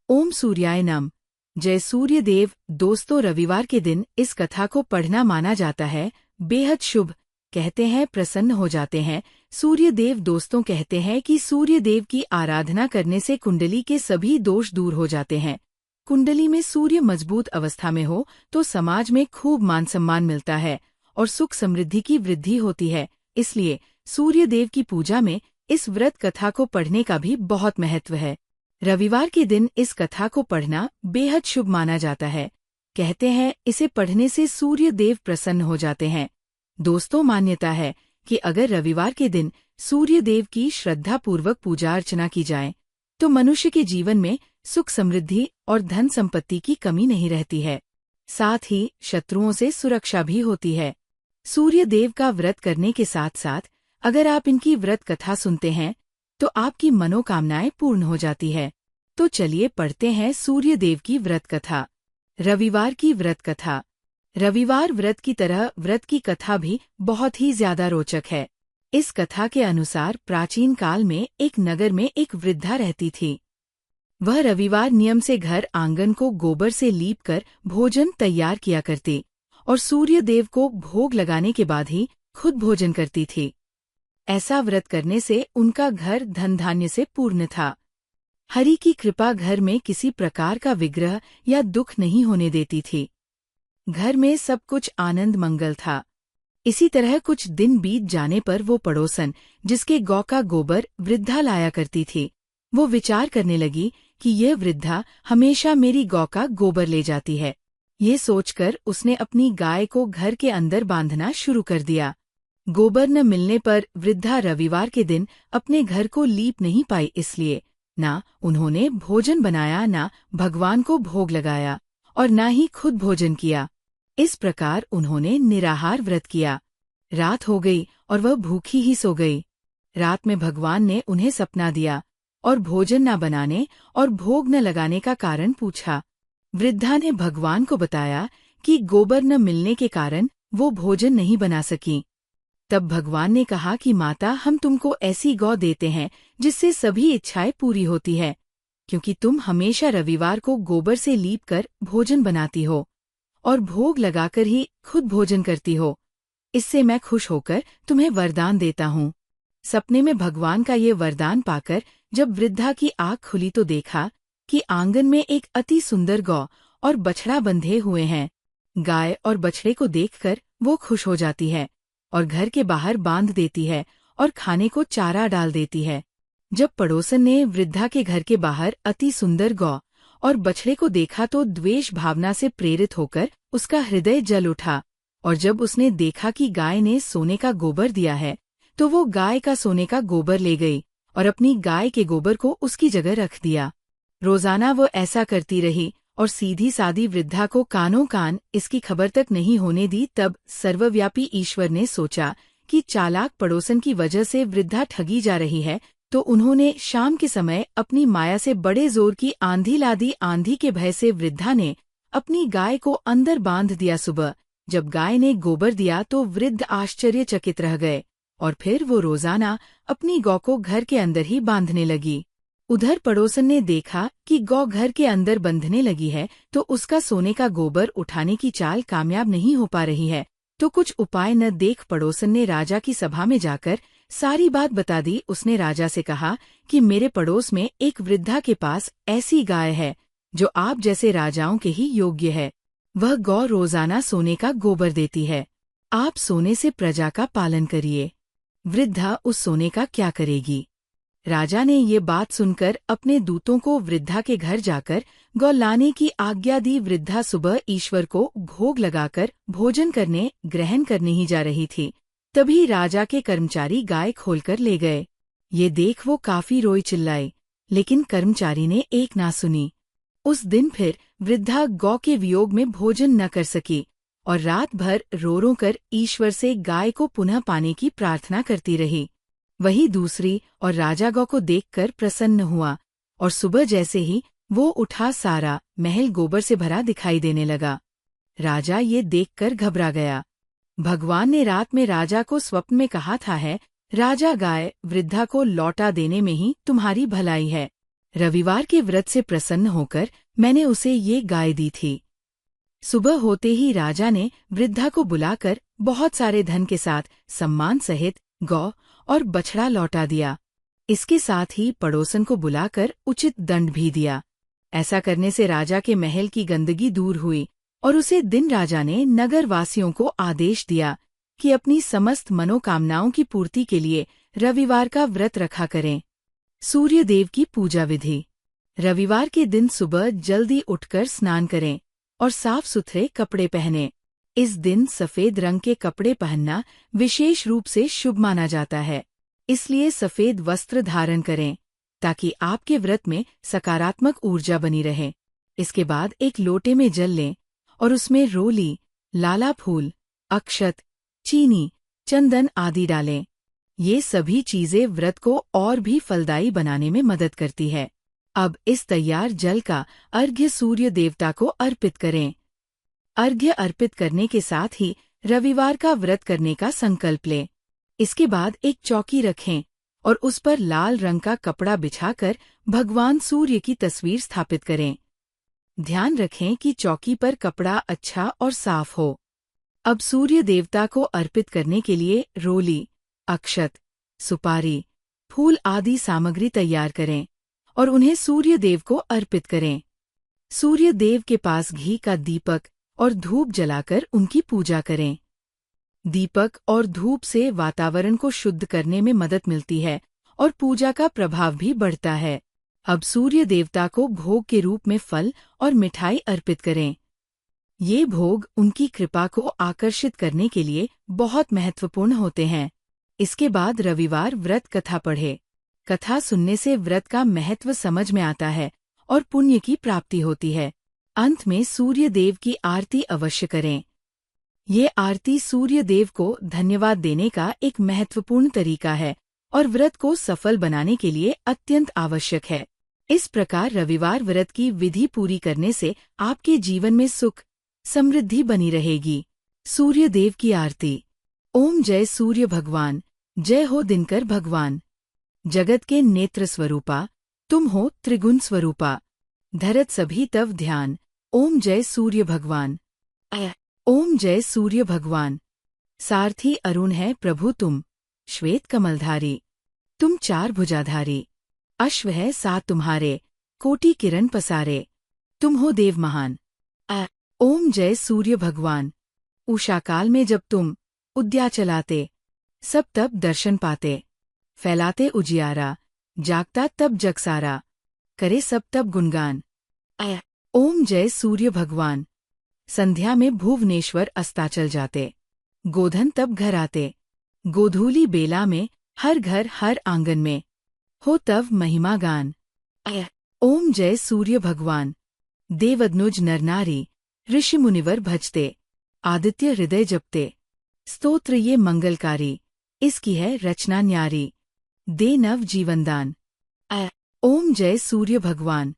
ओम सूर्याय नमः। जय सूर्य देव। दोस्तों, रविवार के दिन इस कथा को पढ़ना माना जाता है बेहद शुभ। कहते हैं प्रसन्न हो जाते हैं सूर्य देव। दोस्तों, कहते हैं कि सूर्य देव की आराधना करने से कुंडली के सभी दोष दूर हो जाते हैं। कुंडली में सूर्य मजबूत अवस्था में हो तो समाज में खूब मान सम्मान मिलता है और सुख समृद्धि की वृद्धि होती है। इसलिए सूर्य देव की पूजा में इस व्रत कथा को पढ़ने का भी बहुत महत्व है। रविवार के दिन इस कथा को पढ़ना बेहद शुभ माना जाता है। कहते हैं इसे पढ़ने से सूर्य देव प्रसन्न हो जाते हैं। दोस्तों, मान्यता है कि अगर रविवार के दिन सूर्य देव की श्रद्धापूर्वक पूजा अर्चना की जाए तो मनुष्य के जीवन में सुख समृद्धि और धन संपत्ति की कमी नहीं रहती है। साथ ही शत्रुओं से सुरक्षा भी होती है। सूर्य देव का व्रत करने के साथ साथ अगर आप इनकी व्रत कथा सुनते हैं तो आपकी मनोकामनाएं पूर्ण हो जाती है। तो चलिए पढ़ते हैं सूर्य देव की व्रत कथा। रविवार की व्रत कथा। रविवार व्रत की तरह व्रत की कथा भी बहुत ही ज्यादा रोचक है। इस कथा के अनुसार प्राचीन काल में एक नगर में एक वृद्धा रहती थी। वह रविवार नियम से घर आंगन को गोबर से लीप कर भोजन तैयार किया करती और सूर्य देव को भोग लगाने के बाद ही खुद भोजन करती थी। ऐसा व्रत करने से उनका घर धन धान्य से पूर्ण था। हरि की कृपा घर में किसी प्रकार का विग्रह या दुख नहीं होने देती थी। घर में सब कुछ आनंद मंगल था। इसी तरह कुछ दिन बीत जाने पर वो पड़ोसन जिसके गौ का गोबर वृद्धा लाया करती थी, वो विचार करने लगी कि यह वृद्धा हमेशा मेरी गौ का गोबर ले जाती है। ये सोचकर उसने अपनी गाय को घर के अंदर बांधना शुरू कर दिया। गोबर न मिलने पर वृद्धा रविवार के दिन अपने घर को लीप नहीं पाई, इसलिए ना उन्होंने भोजन बनाया, ना भगवान को भोग लगाया और ना ही खुद भोजन किया। इस प्रकार उन्होंने निराहार व्रत किया। रात हो गई और वह भूखी ही सो गई। रात में भगवान ने उन्हें सपना दिया और भोजन न बनाने और भोग न लगाने का कारण पूछा। वृद्धा ने भगवान को बताया कि गोबर न मिलने के कारण वो भोजन नहीं बना सकी। तब भगवान ने कहा कि माता, हम तुमको ऐसी गौ देते हैं जिससे सभी इच्छाएं पूरी होती है, क्योंकि तुम हमेशा रविवार को गोबर से लीप कर भोजन बनाती हो और भोग लगाकर ही खुद भोजन करती हो। इससे मैं खुश होकर तुम्हें वरदान देता हूँ। सपने में भगवान का ये वरदान पाकर जब वृद्धा की आँख खुली तो देखा कि आंगन में एक अति सुंदर गौ और बछड़ा बंधे हुए हैं। गाय और बछड़े को देखकर वो खुश हो जाती है और घर के बाहर बांध देती है और खाने को चारा डाल देती है। जब पड़ोसन ने वृद्धा के घर के बाहर अति सुंदर गौ और बछड़े को देखा तो द्वेष भावना से प्रेरित होकर उसका हृदय जल उठा और जब उसने देखा कि गाय ने सोने का गोबर दिया है तो वो गाय का सोने का गोबर ले गई और अपनी गाय के गोबर को उसकी जगह रख दिया। रोजाना वो ऐसा करती रही और सीधी सादी वृद्धा को कानों कान इसकी खबर तक नहीं होने दी। तब सर्वव्यापी ईश्वर ने सोचा कि चालाक पड़ोसन की वजह से वृद्धा ठगी जा रही है, तो उन्होंने शाम के समय अपनी माया से बड़े जोर की आंधी ला दी। आंधी के भय से वृद्धा ने अपनी गाय को अंदर बांध दिया। सुबह जब गाय ने गोबर दिया तो वृद्ध आश्चर्यचकित रह गए और फिर वो रोजाना अपनी गौ को घर के अंदर ही बांधने लगी। उधर पड़ोसन ने देखा कि गौ घर के अंदर बंधने लगी है तो उसका सोने का गोबर उठाने की चाल कामयाब नहीं हो पा रही है, तो कुछ उपाय न देख पड़ोसन ने राजा की सभा में जाकर सारी बात बता दी। उसने राजा से कहा कि मेरे पड़ोस में एक वृद्धा के पास ऐसी गाय है जो आप जैसे राजाओं के ही योग्य है। वह गौ रोजाना सोने का गोबर देती है। आप सोने से प्रजा का पालन करिए। वृद्धा उस सोने का क्या करेगी? राजा ने ये बात सुनकर अपने दूतों को वृद्धा के घर जाकर गौ लाने की आज्ञा दी। वृद्धा सुबह ईश्वर को भोग लगाकर भोजन करने ग्रहण करने ही जा रही थी, तभी राजा के कर्मचारी गाय खोलकर ले गए। ये देख वो काफी रोई चिल्लाई, लेकिन कर्मचारी ने एक ना सुनी। उस दिन फिर वृद्धा गौ के वियोग में भोजन न कर सकी और रात भर रो रो कर ईश्वर से गाय को पुनः पाने की प्रार्थना करती रही। वही दूसरी और राजा गौ को देखकर प्रसन्न हुआ और सुबह जैसे ही वो उठा सारा महल गोबर से भरा दिखाई देने लगा। राजा ये देखकर घबरा गया। भगवान ने रात में राजा को स्वप्न में कहा था है, राजा गाय वृद्धा को लौटा देने में ही तुम्हारी भलाई है। रविवार के व्रत से प्रसन्न होकर मैंने उसे ये गाय दी थी। सुबह होते ही राजा ने वृद्धा को बुलाकर बहुत सारे धन के साथ सम्मान सहित गौ और बछड़ा लौटा दिया। इसके साथ ही पड़ोसन को बुलाकर उचित दंड भी दिया। ऐसा करने से राजा के महल की गंदगी दूर हुई और उसे दिन राजा ने नगर वासियों को आदेश दिया कि अपनी समस्त मनोकामनाओं की पूर्ति के लिए रविवार का व्रत रखा करें। सूर्य देव की पूजा विधि। रविवार के दिन सुबह जल्दी उठकर स्नान करें और साफ सुथरे कपड़े पहनें। इस दिन सफेद रंग के कपड़े पहनना विशेष रूप से शुभ माना जाता है, इसलिए सफेद वस्त्र धारण करें ताकि आपके व्रत में सकारात्मक ऊर्जा बनी रहे। इसके बाद एक लोटे में जल लें और उसमें रोली, लाला फूल, अक्षत, चीनी, चंदन आदि डालें। ये सभी चीजें व्रत को और भी फलदायी बनाने में मदद करती है। अब इस तैयार जल का अर्घ्य सूर्य देवता को अर्पित करें। अर्घ्य अर्पित करने के साथ ही रविवार का व्रत करने का संकल्प लें। इसके बाद एक चौकी रखें और उस पर लाल रंग का कपड़ा बिछाकर भगवान सूर्य की तस्वीर स्थापित करें। ध्यान रखें कि चौकी पर कपड़ा अच्छा और साफ हो। अब सूर्य देवता को अर्पित करने के लिए रोली, अक्षत, सुपारी, फूल आदि सामग्री तैयार करें और उन्हें सूर्य देव को अर्पित करें। सूर्य देव के पास घी का दीपक और धूप जलाकर उनकी पूजा करें। दीपक और धूप से वातावरण को शुद्ध करने में मदद मिलती है और पूजा का प्रभाव भी बढ़ता है। अब सूर्य देवता को भोग के रूप में फल और मिठाई अर्पित करें। ये भोग उनकी कृपा को आकर्षित करने के लिए बहुत महत्वपूर्ण होते हैं। इसके बाद रविवार व्रत कथा पढ़े। कथा सुनने से व्रत का महत्व समझ में आता है और पुण्य की प्राप्ति होती है। अंत में सूर्य देव की आरती अवश्य करें। ये आरती सूर्य देव को धन्यवाद देने का एक महत्वपूर्ण तरीका है और व्रत को सफल बनाने के लिए अत्यंत आवश्यक है। इस प्रकार रविवार व्रत की विधि पूरी करने से आपके जीवन में सुख, समृद्धि बनी रहेगी। सूर्य देव की आरती। ओम जय सूर्य भगवान, जय हो दिनकर भगवान। जगत के नेत्र स्वरूपा, तुम हो त्रिगुण स्वरूपा। धरत सभी तव ध्यान, ओम जय सूर्य भगवान। ओम जय सूर्य भगवान। सारथी अरुण है प्रभु तुम, श्वेत कमलधारी, तुम चार भुजाधारी। अश्व है सात तुम्हारे, कोटि किरण पसारे, तुम हो देव महान। ओम जय सूर्य भगवान। उषाकाल में जब तुम उद्या चलाते, सब तब दर्शन पाते। फैलाते उजियारा, जागता तब जग सारा, करे सब तब गुणगान। ओम जय सूर्य भगवान। संध्या में भुवनेश्वर अस्ताचल जाते, गोधन तब घर आते। गोधूली बेला में हर घर हर आंगन में, हो तब महिमा गान। ओम जय सूर्य भगवान। देवदनुज नरनारी, ऋषि मुनिवर भजते, आदित्य हृदय जपते। स्तोत्र ये मंगलकारी, इसकी है रचना न्यारी। दे नव जीवनदान। ओम जय सूर्य भगवान।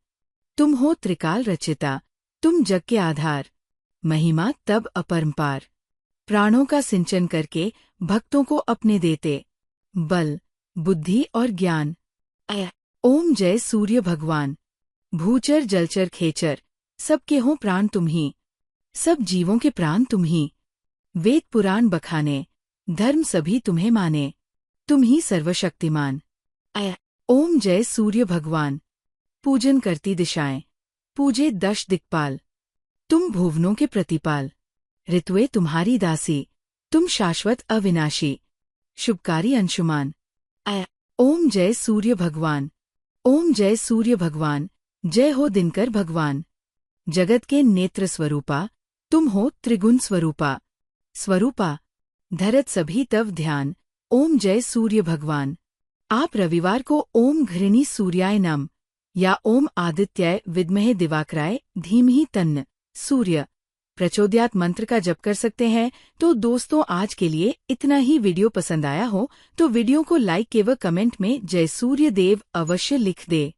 तुम हो त्रिकाल रचिता, तुम जग के आधार। महिमा तब अपरंपार, प्राणों का सिंचन करके भक्तों को अपने देते। बल, बुद्धि और ज्ञान। ओम जय सूर्य भगवान। भूचर जलचर खेचर, सबके हो प्राण तुम ही। सब जीवों के प्राण तुम ही। वेद पुराण बखाने, धर्म सभी तुम्हें माने। तुम ही सर्वशक्तिमान। ओम जय सूर्य भगवान। पूजन करती दिशाएं, पूजे दश दिक्पाल। तुम भुवनों के प्रतिपाल, ऋतुए तुम्हारी दासी। तुम शाश्वत अविनाशी, शुभकारी अंशुमान। ओम जय सूर्य भगवान। ओम जय सूर्य भगवान, जय हो दिनकर भगवान। जगत के नेत्र स्वरूपा, तुम हो त्रिगुण स्वरूपा। स्वरूपा, धरत सभी तव ध्यान, ओम जय सूर्य भगवान। आप रविवार को ओम घृणी सूर्याय नम या ओम आदित्याय विद्महे दिवाकराय धीमहि तन्न सूर्य प्रचोदयात् मंत्र का जप कर सकते हैं। तो दोस्तों आज के लिए इतना ही। वीडियो पसंद आया हो तो वीडियो को लाइक व कमेंट में जय सूर्य देव अवश्य लिख दे।